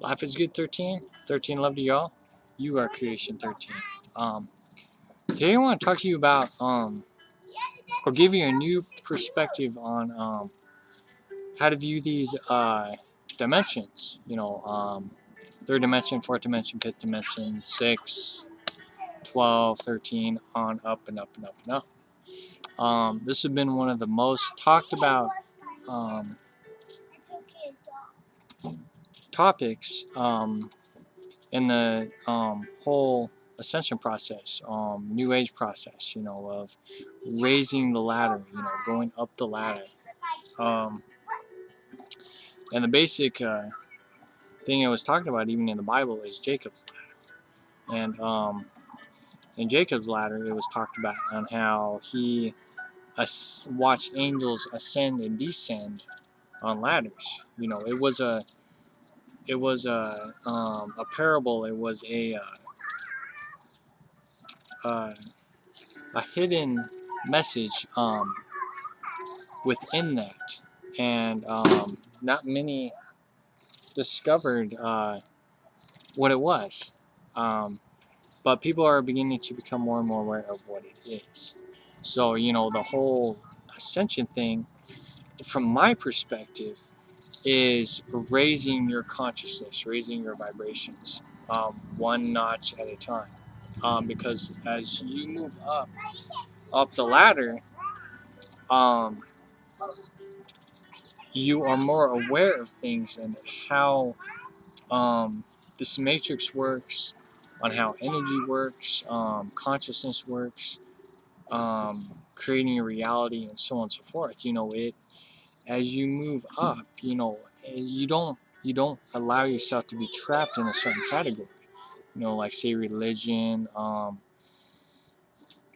Life is good 13. 13 love to y'all. You are creation 13. Today I want to talk to you about or give you a new perspective on how to view these dimensions. Third dimension, fourth dimension, fifth dimension, 6, 12, 13, on up and up and up and up. This has been one of the most talked about topics in the whole ascension process, new age process, of raising the ladder, going up the ladder. And the basic thing I was talking about, even in the Bible, is Jacob's ladder. And in Jacob's ladder, it was talked about on how he watched angels ascend and descend on ladders. It was a parable. It was uh, a hidden message within that, and not many discovered what it was. But people are beginning to become more and more aware of what it is. So, the whole ascension thing, from my perspective, is raising your consciousness, raising your vibrations, one notch at a time. Because as you move up the ladder, you are more aware of things and how this matrix works, on how energy works, consciousness works, creating a reality, and so on and so forth. As you move up, you don't allow yourself to be trapped in a certain category. Like say religion.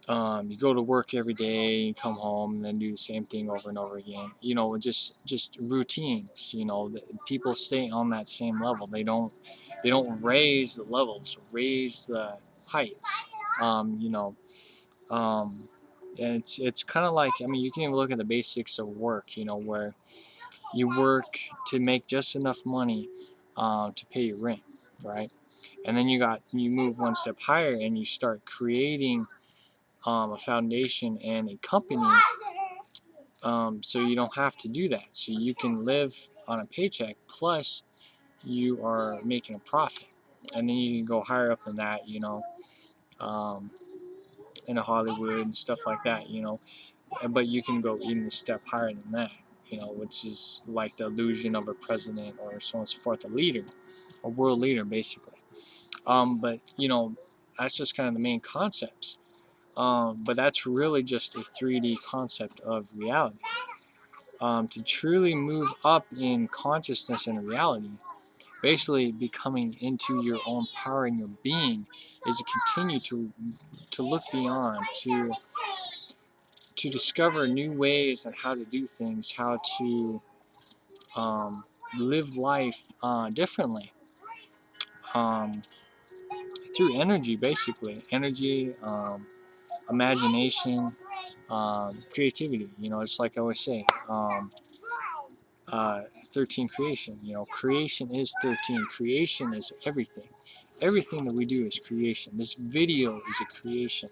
You go to work every day, you come home, and then do the same thing over and over again. Just routines. People stay on that same level. They don't raise the levels, raise the heights. And it's kind of like, you can even look at the basics of work. Where you work to make just enough money to pay your rent, right? And then you move one step higher and you start creating a foundation and a company, so you don't have to do that. So you can live on a paycheck, plus you are making a profit. And then you can go higher up than that, in Hollywood and stuff like that, But you can go even a step higher than that, which is like the illusion of a president or so on and so forth, a leader, a world leader, basically. But, that's just kind of the main concepts. But that's really just a 3D concept of reality. To truly move up in consciousness and reality, basically becoming into your own power and your being, is to continue to look beyond, to discover new ways on how to do things, how to live life differently, through energy, basically. Energy, imagination, creativity. It's like I always say, 13 creation. Creation is 13. Creation is everything. Everything that we do is creation. This video is a creation.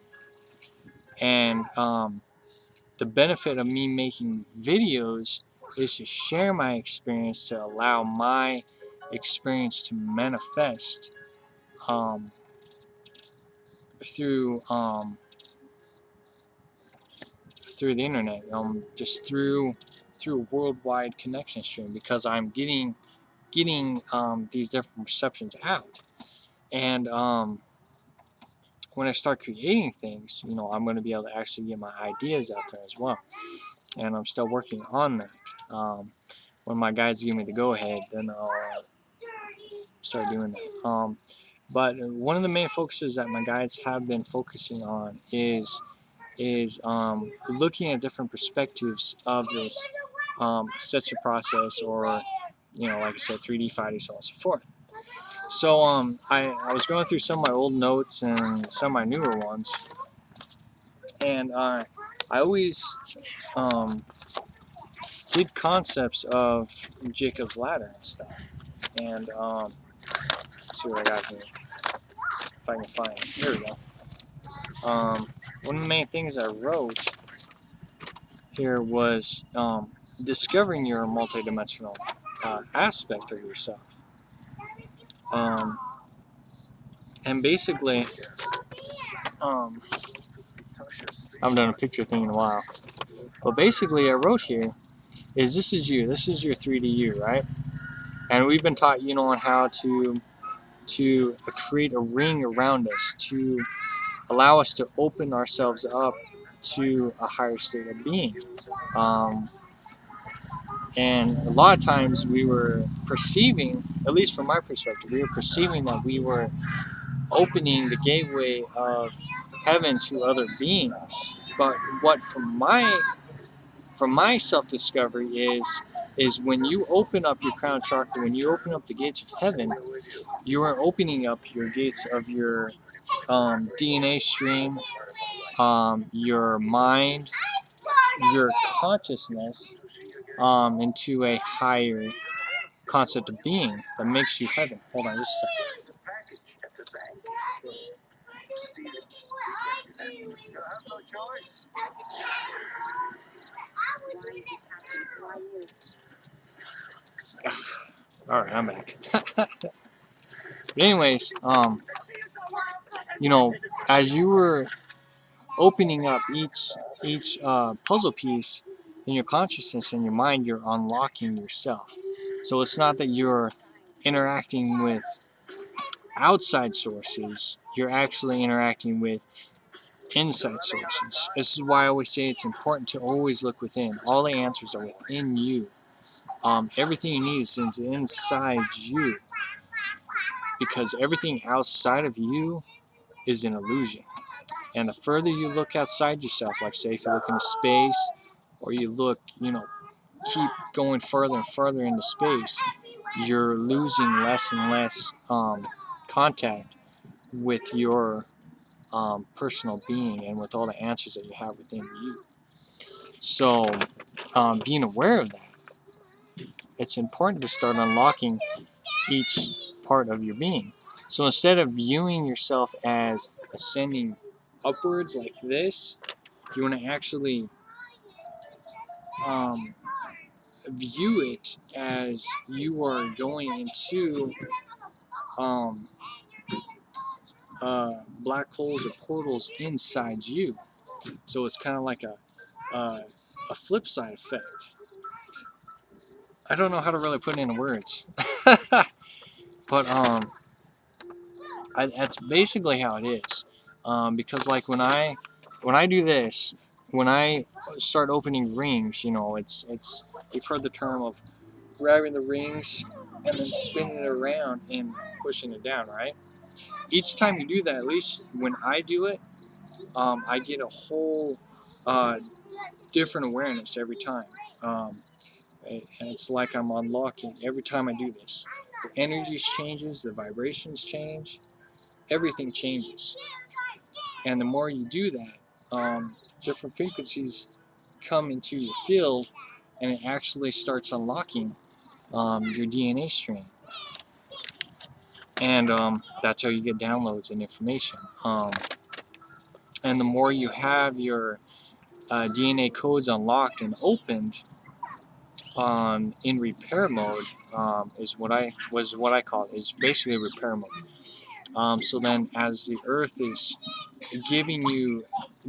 And the benefit of me making videos is to share my experience, to allow my experience to manifest through through the internet, just through a worldwide connection stream, because I'm getting these different perceptions out. And when I start creating things, I'm going to be able to actually get my ideas out there as well. And I'm still working on that. When my guides give me the go-ahead, then I'll start doing that. But one of the main focuses that my guides have been focusing on is looking at different perspectives of this ascension process, or like I said, 3D, 5D, so on and so forth. So I was going through some of my old notes and some of my newer ones, and I always did concepts of Jacob's ladder and stuff, and see what I got here. If I can find it. Here we go. One of the main things I wrote here was discovering your multidimensional aspect of yourself. And basically, I haven't done a picture thing in a while. But basically, I wrote here is this is you. This is your 3D you, right? And we've been taught, on how to create a ring around us to allow us to open ourselves up to a higher state of being. And a lot of times we were perceiving, at least from my perspective, we were perceiving that we were opening the gateway of heaven to other beings. But what from my self-discovery is when you open up your crown chakra, when you open up the gates of heaven, you are opening up your gates of your DNA stream, your mind, your consciousness, into a higher concept of being that makes you heaven. Hold on just a second. Alright, I'm back. But anyways, as you were opening up each puzzle piece in your consciousness and your mind, you're unlocking yourself. So it's not that you're interacting with outside sources, you're actually interacting with inside sources. This is why I always say it's important to always look within. All the answers are within you. Everything you need is inside you, because everything outside of you is an illusion. And the further you look outside yourself, like say if you look into space, or you look, keep going further and further into space, you're losing less and less contact with your personal being and with all the answers that you have within you. So being aware of that, it's important to start unlocking each part of your being. So instead of viewing yourself as ascending upwards like this, you want to actually view it as you are going into black holes or portals inside you. So it's kind of like a flip side effect. I don't know how to really put it into words, but that's basically how it is. Because like when I do this, when I start opening rings, it's you've heard the term of grabbing the rings and then spinning it around and pushing it down, right? Each time you do that, at least when I do it, I get a whole different awareness every time. And it's like I'm unlocking every time I do this. The energy changes, the vibrations change, everything changes. And the more you do that, different frequencies come into your field, and it actually starts unlocking your DNA stream. And that's how you get downloads and information. And the more you have your DNA codes unlocked and opened in repair mode, is what I call it, is basically repair mode. So then as the earth is giving you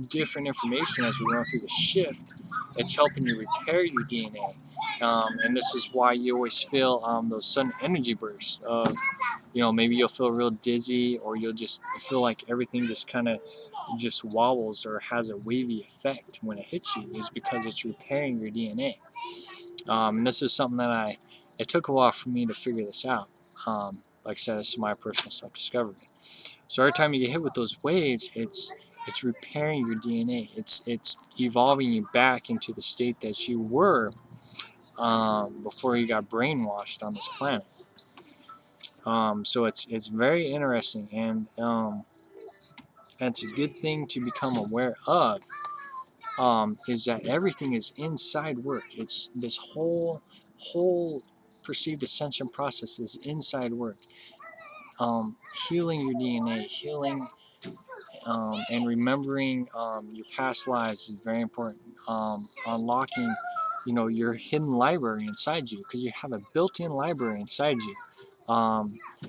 different information as we're going through the shift, it's helping you repair your DNA. And this is why you always feel those sudden energy bursts of, maybe you'll feel real dizzy, or you'll just feel like everything just kind of just wobbles or has a wavy effect when it hits you, is because it's repairing your DNA. And this is something that it took a while for me to figure this out. Like I said, this is my personal self-discovery. So every time you get hit with those waves, it's repairing your DNA. It's evolving you back into the state that you were before you got brainwashed on this planet. So it's very interesting, and it's a good thing to become aware of. Is that everything is inside work. It's this whole perceived ascension process is inside work. healing your DNA, healing and remembering your past lives is very important. Unlocking, your hidden library inside you, because you have a built-in library inside you.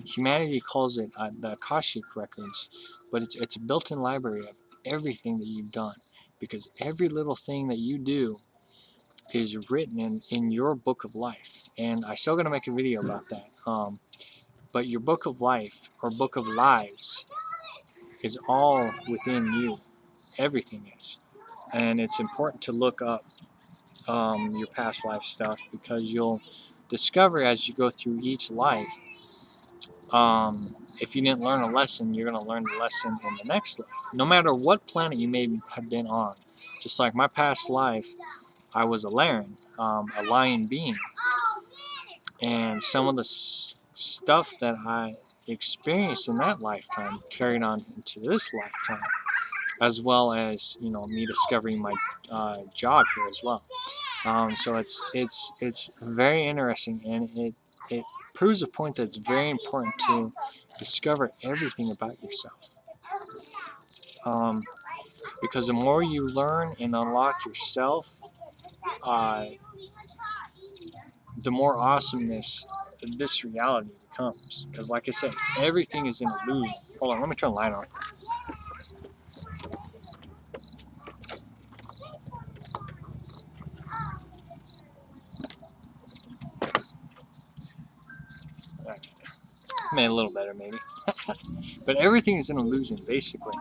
Humanity calls it the Akashic records, but it's a built-in library of everything that you've done, because every little thing that you do is written in your book of life. And I still gonna make a video about that. But your book of life, or book of lives, is all within you. Everything is. And it's important to look up your past life stuff, because you'll discover as you go through each life, if you didn't learn a lesson, you're going to learn the lesson in the next life, no matter what planet you may have been on. Just like my past life, I was a Laren, a lion being, and some of the stuff that I experienced in that lifetime carried on into this lifetime, as well as me discovering my job here as well. So it's very interesting, and it proves a point that it's very important to discover everything about yourself. Because the more you learn and unlock yourself, the more awesomeness this reality becomes. Because like I said, everything is an illusion. Hold on, let me turn the light on. Right. Made it a little better maybe. But everything is an illusion, basically.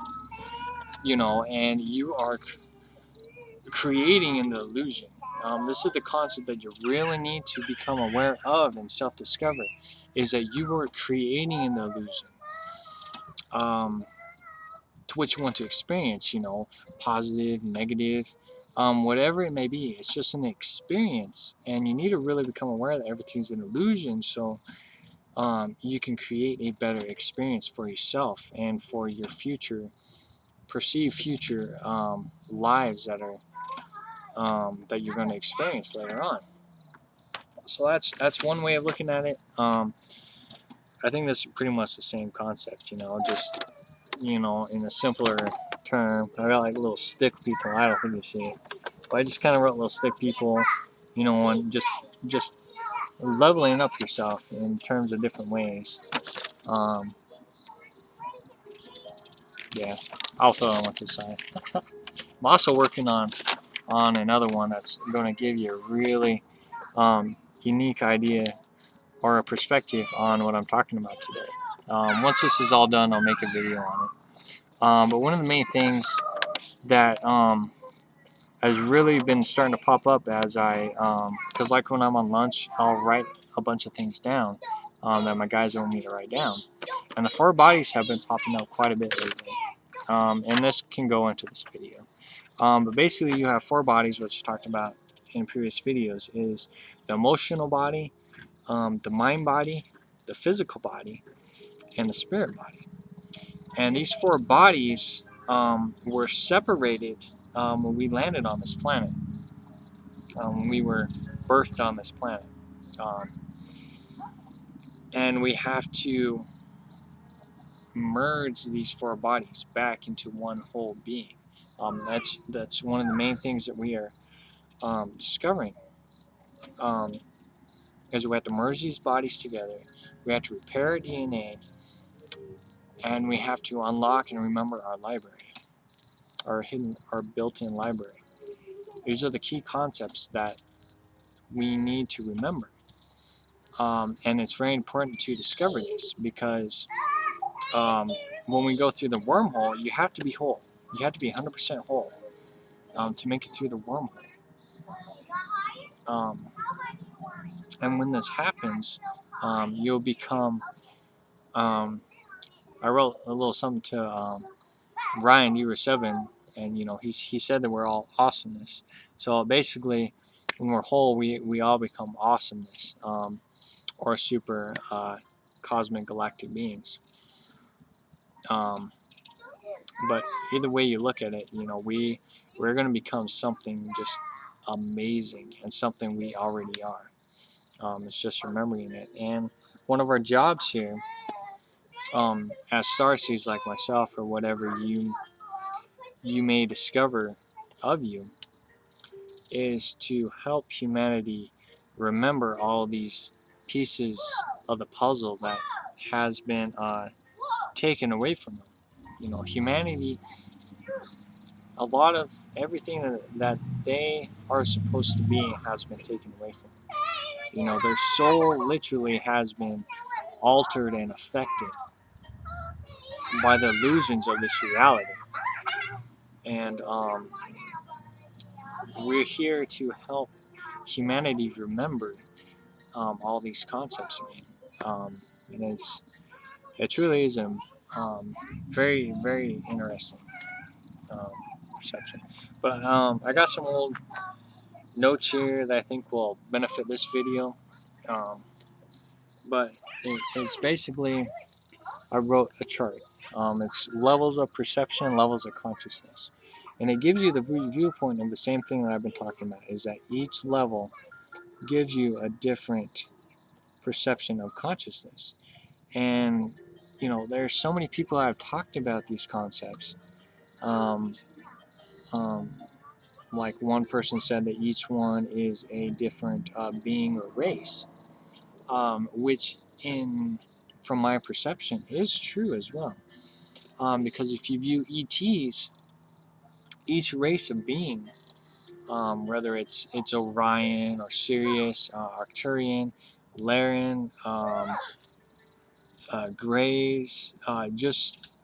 And you are creating an illusion. This is the concept that you really need to become aware of and self-discover, is that you are creating an illusion, to which you want to experience, positive, negative, whatever it may be. It's just an experience, and you need to really become aware that everything's an illusion, so you can create a better experience for yourself and for your perceived future lives that you're going to experience later on. So that's one way of looking at it. I think this is pretty much the same concept, just in a simpler term. I got like little stick people. I don't think you see it, but I just kind of wrote little stick people, on just leveling up yourself in terms of different ways. Yeah, I'll throw that one to the side. I'm also working on another one that's going to give you a really unique idea or a perspective on what I'm talking about today. Once this is all done, I'll make a video on it. But one of the main things that has really been starting to pop up as because like when I'm on lunch, I'll write a bunch of things down that my guys want me to write down. And the four bodies have been popping up quite a bit lately. And this can go into this video. But basically you have four bodies, which I talked about in previous videos, is the emotional body, the mind body, the physical body, and the spirit body. And these four bodies were separated when we landed on this planet, when we were birthed on this planet. And we have to merge these four bodies back into one whole being. That's one of the main things that we are discovering. Is we have to merge these bodies together. We have to repair our DNA, and we have to unlock and remember our library, our built-in library. These are the key concepts that we need to remember. And it's very important to discover this, because when we go through the wormhole, you have to be whole. You have to be 100% whole to make it through the wormhole. And when this happens, you'll become... I wrote a little something to Ryan, you were 7, and he said that we're all awesomeness. So basically, when we're whole, we all become awesomeness, or super cosmic galactic beings. But either way you look at it, we're going to become something just amazing, and something we already are. It's just remembering it. And one of our jobs here as starseeds like myself, or whatever you may discover of you, is to help humanity remember all these pieces of the puzzle that has been taken away from them. You know, humanity, a lot of everything that they are supposed to be has been taken away from them. You know, their soul literally has been altered and affected by the illusions of this reality. And we're here to help humanity remember all these concepts again. And it truly is a very, very interesting um, perception. But I got some old notes here that I think will benefit this video. But it's basically, I wrote a chart. It's levels of perception, levels of consciousness. And it gives you the viewpoint of the same thing that I've been talking about, is that each level gives you a different perception of consciousness. And, you know, there's so many people that have talked about these concepts. Um, um, like one person said that each one is a different being or race, which from my perception is true as well. Because if you view ETs, each race of being, whether it's Orion or Sirius, Arcturian, Larian, Greys, just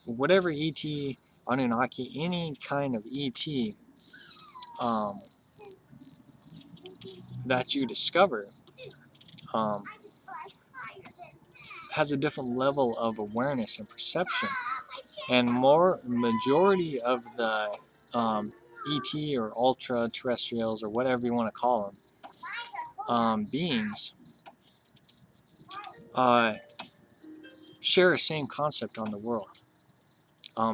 whatever ET, Anunnaki, any kind of ET that you discover has a different level of awareness and perception. And majority of the ET or ultra terrestrials, or whatever you want to call them, beings, share the same concept on the world.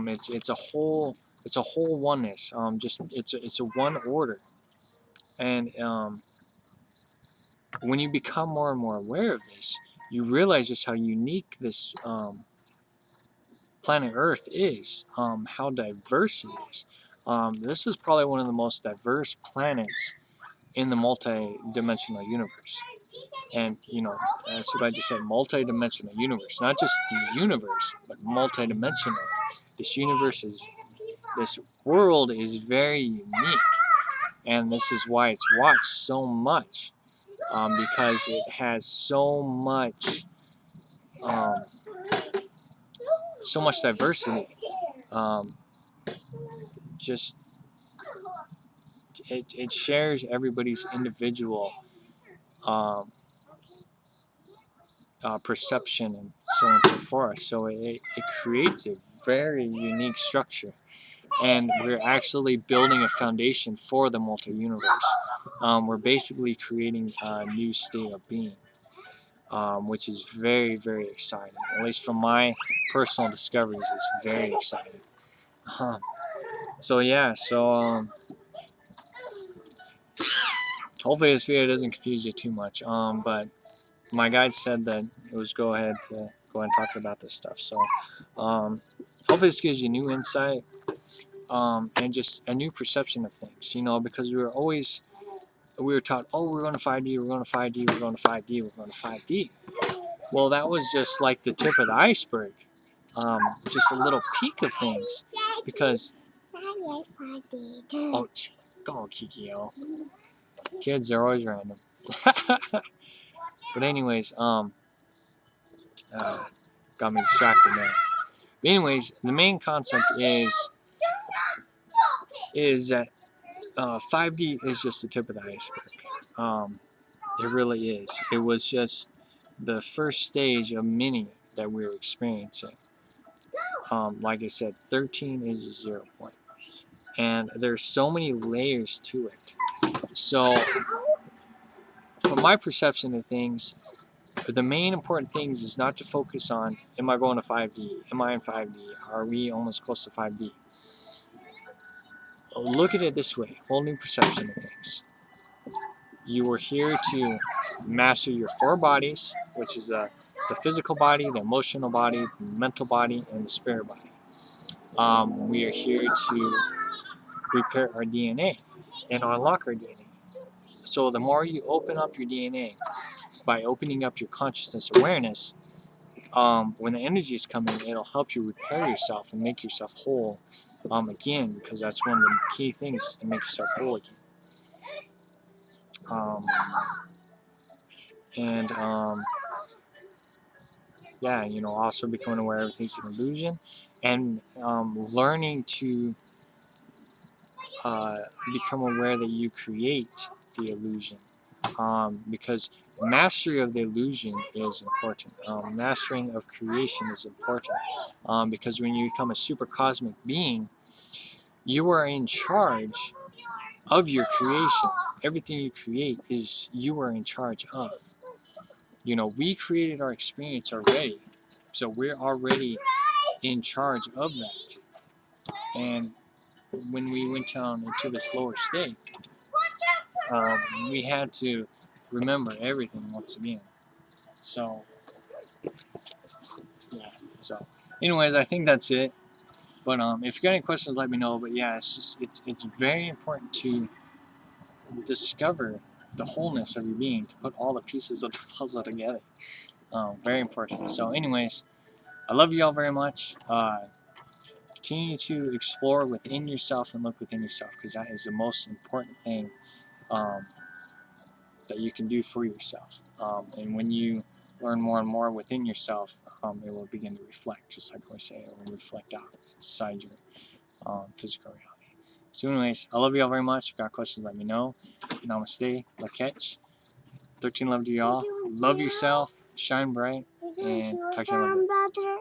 It's a whole oneness. Just it's a one order. And when you become more and more aware of this, you realize just how unique this planet Earth is, how diverse it is. This is probably one of the most diverse planets in the multi-dimensional universe. And, you know, that's what I just said, multi-dimensional universe. Not just the universe, but multi-dimensional. This world is very unique. And this is why it's watched so much. Because it has so much diversity. Just it shares everybody's individual perception and so on and so forth. So it creates a very unique structure. And we're actually building a foundation for the multi-universe. We're basically creating a new state of being, which is very, very exciting. At least from my personal discoveries, it's very exciting. So yeah, hopefully this video doesn't confuse you too much. But my guide said that it was go ahead and talk about this stuff. So hopefully this gives you new insight. And just a new perception of things, you know, because we were taught, oh, we're going to 5D, we're going to 5D, we're going to 5D, we're going to 5D. Well, that was just like the tip of the iceberg, just a little peek of things, because, oh, go Kikio, kids are always random. But anyways, got me distracted there. But anyways, the main concept is that 5D is just the tip of the iceberg. It really is. It was just the first stage of many that we were experiencing. Like I said, 13 is a 0 point. And there's so many layers to it. So, from my perception of things, the main important things is not to focus on, am I going to 5D? Am I in 5D? Are we almost close to 5D? Look at it this way, whole new perception of things. You were here to master your 4 bodies, which is a the physical body, the emotional body, the mental body, and the spirit body. We are here to repair our DNA and unlock our DNA. So the more you open up your DNA by opening up your consciousness awareness, when the energies come in, it'll help you repair yourself and make yourself whole again, because that's one of the key things, is to make yourself whole again. Yeah, also becoming aware everything's an illusion, and learning to become aware that you create the illusion, because mastery of the illusion is important. Mastering of creation is important, because when you become a super cosmic being, you are in charge of your creation. Everything you create is you are in charge of. We created our experience already, so we're already in charge of that. And when we went down into this lower state, we had to remember everything once again. So, yeah. So, anyways, I think that's it. But if you got any questions, let me know. But yeah, it's very important to discover the wholeness of your being, to put all the pieces of the puzzle together. Very important. So, anyways, I love you all very much. Continue to explore within yourself and look within yourself, because that is the most important thing that you can do for yourself. And when you learn more and more within yourself, it will begin to reflect, just like I say, it will reflect out inside your physical reality. So anyways, I love you all very much. If you got questions, let me know. Namaste, Lakech. 13 love to y'all. Love yourself, shine bright, and talk to you later.